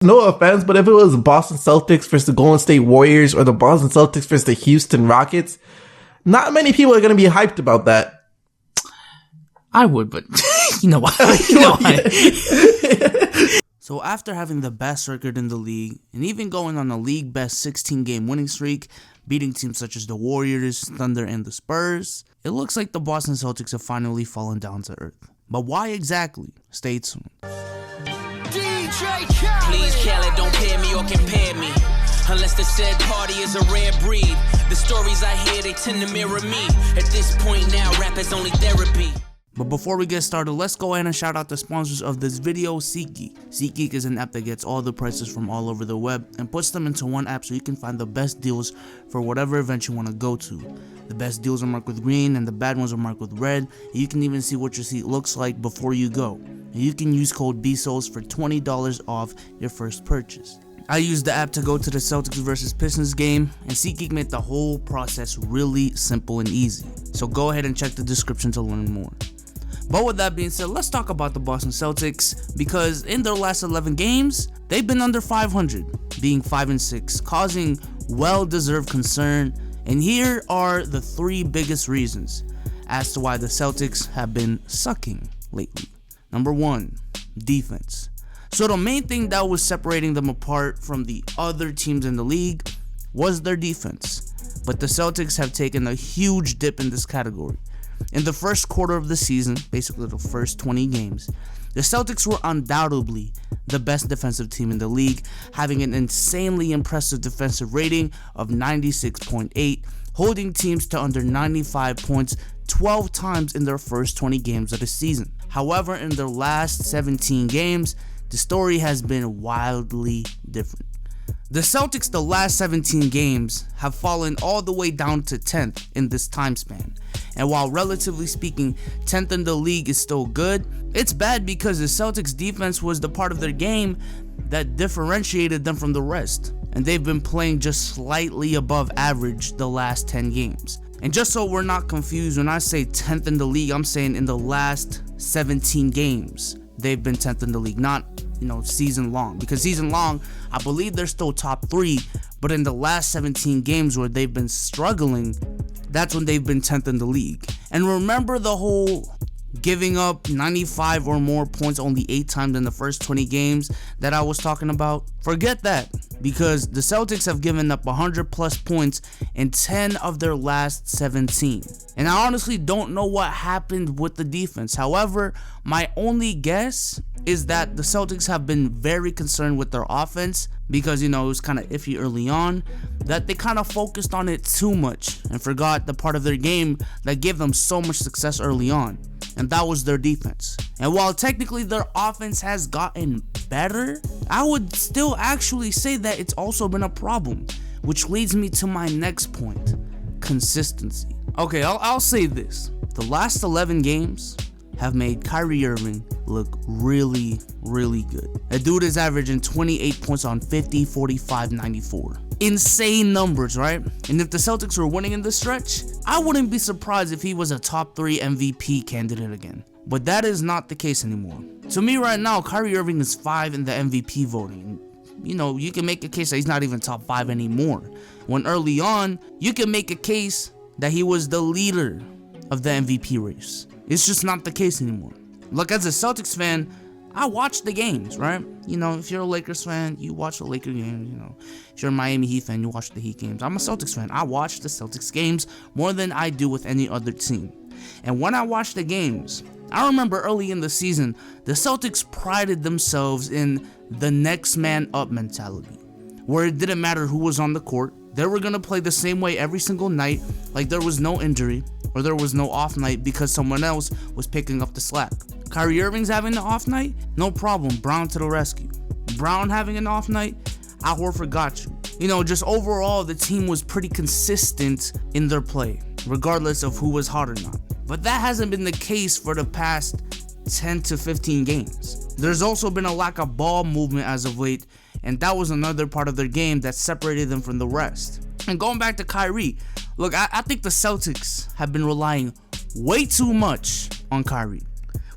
No offense, but if it was Boston Celtics versus the Golden State Warriors or the Boston Celtics versus the Houston Rockets, not many people are going to be hyped about that. I would, but you know what? So after having the best record in the league, and even going on a league best 16-game winning streak, beating teams such as the Warriors, Thunder, and the Spurs, it looks like the Boston Celtics have finally fallen down to earth. But why exactly? Stay tuned. Please, Khaled, don't pair me or compare me. Unless the said party is a rare breed. The stories I hear, they tend to mirror me. At this point now, rap is only therapy. But before we get started, let's go ahead and shout out the sponsors of this video, SeatGeek. SeatGeek is an app that gets all the prices from all over the web and puts them into one app so you can find the best deals for whatever event you want to go to. The best deals are marked with green and the bad ones are marked with red. And you can even see what your seat looks like before you go. And you can use code BSOULS for $20 off your first purchase. I used the app to go to the Celtics versus Pistons game, and SeatGeek made the whole process really simple and easy. So go ahead and check the description to learn more. But with that being said, let's talk about the Boston Celtics, because in their last 11 games, they've been under 500, being 5-6, causing well-deserved concern. And here are the 3 biggest reasons as to why the Celtics have been sucking lately. Number 1, defense. So the main thing that was separating them apart from the other teams in the league was their defense. But the Celtics have taken a huge dip in this category. In the first quarter of the season, basically the first 20 games, the Celtics were undoubtedly the best defensive team in the league, having an insanely impressive defensive rating of 96.8, holding teams to under 95 points 12 times in their first 20 games of the season. However, in their last 17 games, the story has been wildly different. The Celtics, the last 17 games, have fallen all the way down to 10th in this time span. And while relatively speaking, 10th in the league is still good, it's bad because the Celtics defense was the part of their game that differentiated them from the rest. And they've been playing just slightly above average the last 10 games. And just so we're not confused, when I say 10th in the league, I'm saying in the last 17 games, they've been 10th in the league, not season long, because season long I believe they're still top 3, but in the last 17 games where they've been struggling, that's when they've been 10th in the league. And remember the whole giving up 95 or more points only 8 times in the first 20 games that I was talking about? Forget that, because the Celtics have given up 100 plus points in 10 of their last 17. And I honestly don't know what happened with the defense. However, my only guess is that the Celtics have been very concerned with their offense because, it was kind of iffy early on, that they kind of focused on it too much and forgot the part of their game that gave them so much success early on, and that was their defense. And while technically their offense has gotten better, I would still actually say that it's also been a problem, which leads me to my next point: consistency. Okay, I'll say this. The last 11 games have made Kyrie Irving look really, really good. The dude is averaging 28 points on 50, 45, 94. Insane numbers, right? And if the Celtics were winning in this stretch, I wouldn't be surprised if he was a top 3 MVP candidate again. But that is not the case anymore. To me right now, Kyrie Irving is 5 in the MVP voting. You can make a case that he's not even top 5 anymore. When early on, you can make a case that he was the leader of the MVP race. It's just not the case anymore. Look, as a Celtics fan, I watch the games, right? If you're a Lakers fan, you watch the Lakers games. If you're a Miami Heat fan, you watch the Heat games. I'm a Celtics fan. I watch the Celtics games more than I do with any other team. And when I watch the games, I remember early in the season, the Celtics prided themselves in the next man up mentality, where it didn't matter who was on the court. They were going to play the same way every single night, like there was no injury or there was no off night because someone else was picking up the slack. Kyrie Irving's having an off night? No problem, Brown to the rescue. Brown having an off night? Al Horford got you. Just overall, the team was pretty consistent in their play, regardless of who was hot or not. But that hasn't been the case for the past 10 to 15 games. There's also been a lack of ball movement as of late, and that was another part of their game that separated them from the rest. And going back to Kyrie, look, I think the Celtics have been relying way too much on Kyrie.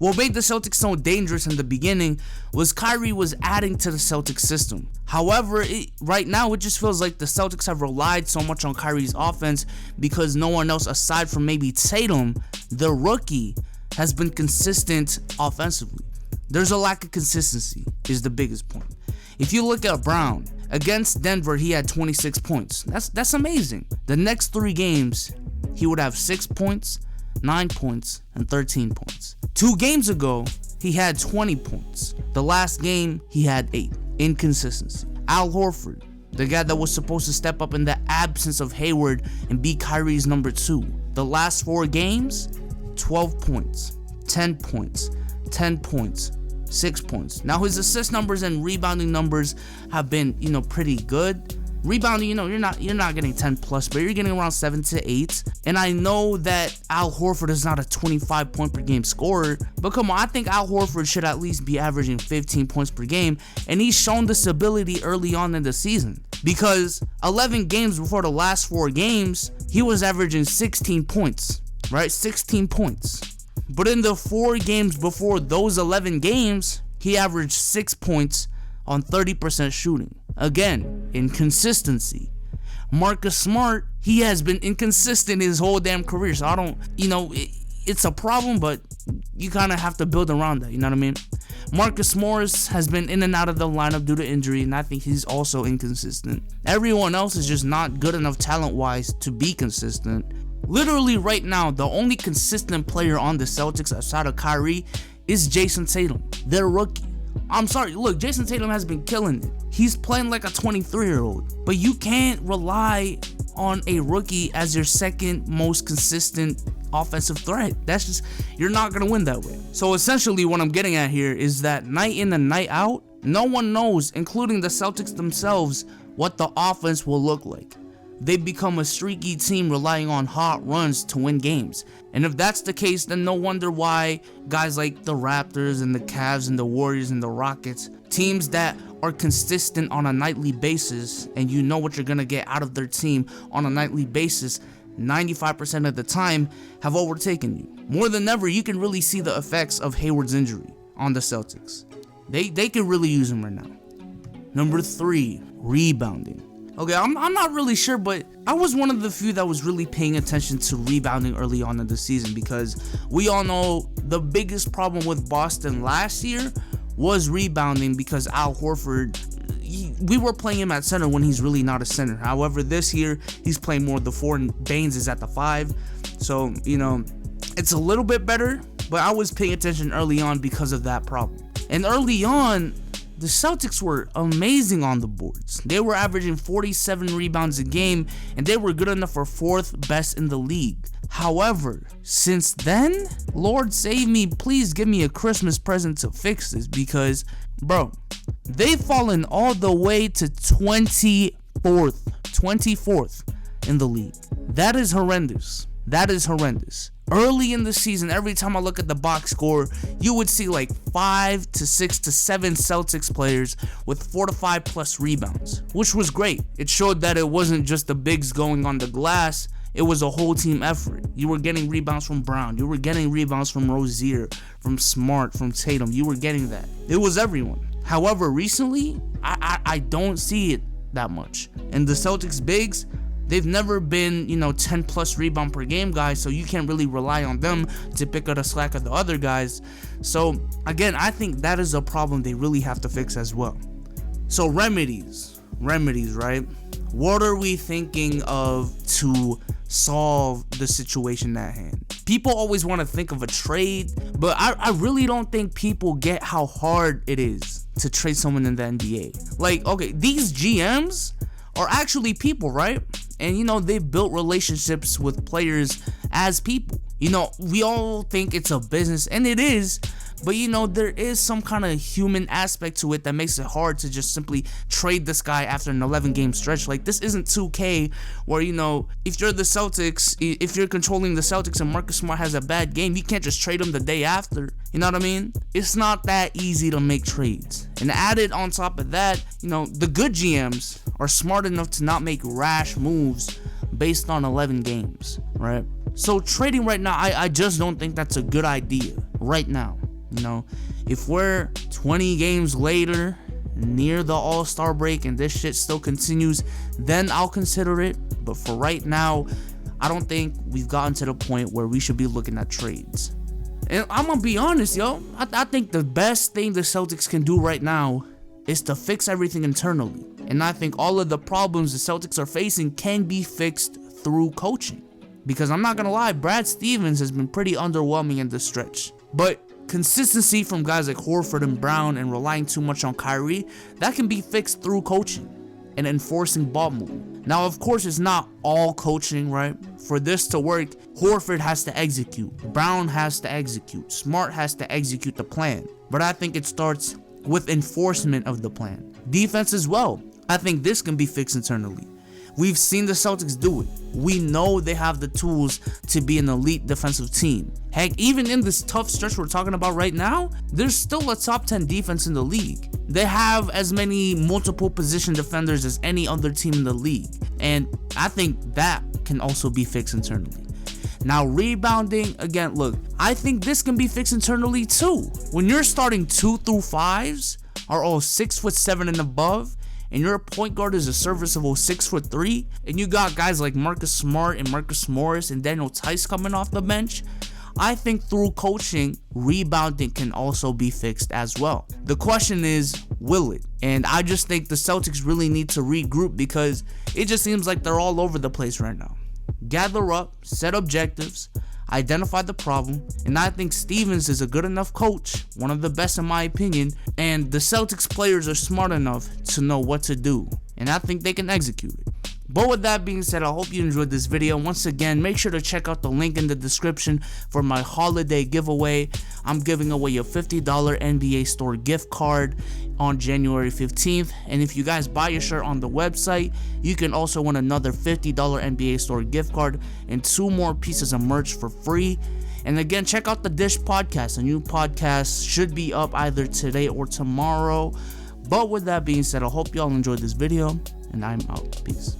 What made the Celtics so dangerous in the beginning was Kyrie was adding to the Celtics system. However, right now it just feels like the Celtics have relied so much on Kyrie's offense because no one else aside from maybe Tatum, the rookie, has been consistent offensively. There's a lack of consistency is the biggest point. If you look at Brown, against Denver, he had 26 points. That's amazing. The next 3 games, he would have 6 points, 9 points, and 13 points. 2 games ago, he had 20 points. The last game, he had 8. Inconsistency. Al Horford, the guy that was supposed to step up in the absence of Hayward and be Kyrie's number 2. The last 4 games, 12 points, 10 points, 10 points, 6 points. Now his assist numbers and rebounding numbers have been, pretty good. Rebounding, you're not getting 10 plus, but you're getting around 7 to 8. And I know that Al Horford is not a 25 point per game scorer, but come on, I think Al Horford should at least be averaging 15 points per game, and he's shown this ability early on in the season. Because 11 games before the last 4 games, he was averaging 16 points, right? 16 points. But in the 4 games before those 11 games, he averaged 6 points on 30% shooting. Again, inconsistency. Marcus Smart, he has been inconsistent his whole damn career. So I don't, it's a problem, but you kind of have to build around that, you know what I mean? Marcus Morris has been in and out of the lineup due to injury, and I think he's also inconsistent. Everyone else is just not good enough talent-wise to be consistent. Literally right now, the only consistent player on the Celtics outside of Kyrie is Jason Tatum, their rookie. I'm sorry, look, Jason Tatum has been killing it. He's playing like a 23-year-old, but you can't rely on a rookie as your second most consistent offensive threat. That's just, you're not going to win that way. So essentially what I'm getting at here is that night in and night out, no one knows, including the Celtics themselves, what the offense will look like. They've become a streaky team relying on hot runs to win games. And if that's the case, then no wonder why guys like the Raptors and the Cavs and the Warriors and the Rockets, teams that are consistent on a nightly basis and you know what you're going to get out of their team on a nightly basis, 95% of the time have overtaken you. More than ever, you can really see the effects of Hayward's injury on the Celtics. They can really use him right now. Number 3, rebounding. Okay, I'm not really sure, but I was one of the few that was really paying attention to rebounding early on in the season because we all know the biggest problem with Boston last year was rebounding because Al Horford, we were playing him at center when he's really not a center. However, this year, he's playing more of the 4 and Baines is at the 5. So, it's a little bit better, but I was paying attention early on because of that problem. And early on, the Celtics were amazing on the boards. They were averaging 47 rebounds a game, and they were good enough for 4th best in the league. However, since then, Lord save me, please give me a Christmas present to fix this because, bro, they've fallen all the way to 24th in the league. That is horrendous. Early in the season, every time I look at the box score, you would see like 5 to 6 to 7 Celtics players with 4 to 5 plus rebounds, which was great. It showed that it wasn't just the bigs going on the glass, it was a whole team effort. You were getting rebounds from Brown, you were getting rebounds from Rozier, from Smart, from Tatum, you were getting that. It was everyone. However, recently, I don't see it that much. And the Celtics bigs, they've never been, 10 plus rebound per game guys, so you can't really rely on them to pick up the slack of the other guys. So again, I think that is a problem they really have to fix as well. So remedies, right? What are we thinking of to solve the situation at hand? People always want to think of a trade, but I really don't think people get how hard it is to trade someone in the NBA. Like, okay, these GMs are actually people, right? And they've built relationships with players as people. We all think it's a business, and it is, but there is some kind of human aspect to it that makes it hard to just simply trade this guy after an 11-game stretch. Like, this isn't 2K where, if you're the Celtics, if you're controlling the Celtics and Marcus Smart has a bad game, you can't just trade him the day after. You know what I mean? It's not that easy to make trades. And added on top of that, the good GMs are smart enough to not make rash moves based on 11 games, right? So trading right now, I just don't think that's a good idea right now. You know, if we're 20 games later, near the All-Star break, and this shit still continues, then I'll consider it. But for right now, I don't think we've gotten to the point where we should be looking at trades. And I'm gonna be honest, yo. I think the best thing the Celtics can do right now is to fix everything internally. And I think all of the problems the Celtics are facing can be fixed through coaching. Because I'm not gonna lie, Brad Stevens has been pretty underwhelming in this stretch. But consistency from guys like Horford and Brown and relying too much on Kyrie, that can be fixed through coaching and enforcing ball movement. Now, of course, it's not all coaching, right? For this to work, Horford has to execute, Brown has to execute, Smart has to execute the plan. But I think it starts with enforcement of the plan. Defense as well. I think this can be fixed internally. We've seen the Celtics do it. We know they have the tools to be an elite defensive team. Heck, even in this tough stretch we're talking about right now, there's still a top 10 defense in the league. They have as many multiple position defenders as any other team in the league. And I think that can also be fixed internally. Now, rebounding, again, look, I think this can be fixed internally too. When you're starting 2 through 5s are all 6'7" and above, and your point guard is a serviceable 6'3", and you got guys like Marcus Smart and Marcus Morris and Daniel Tice coming off the bench, I think through coaching, rebounding can also be fixed as well. The question is, will it? And I just think the Celtics really need to regroup because it just seems like they're all over the place right now. Gather up, set objectives, identify the problem, and I think Stevens is a good enough coach, one of the best in my opinion, and the Celtics players are smart enough to know what to do, and I think they can execute it. But with that being said, I hope you enjoyed this video. Once again, make sure to check out the link in the description for my holiday giveaway. I'm giving away a $50 NBA store gift card on January 15th. And if you guys buy your shirt on the website, you can also win another $50 NBA store gift card and 2 more pieces of merch for free. And again, check out the Dish podcast. A new podcast should be up either today or tomorrow. But with that being said, I hope y'all enjoyed this video, and I'm out. Peace.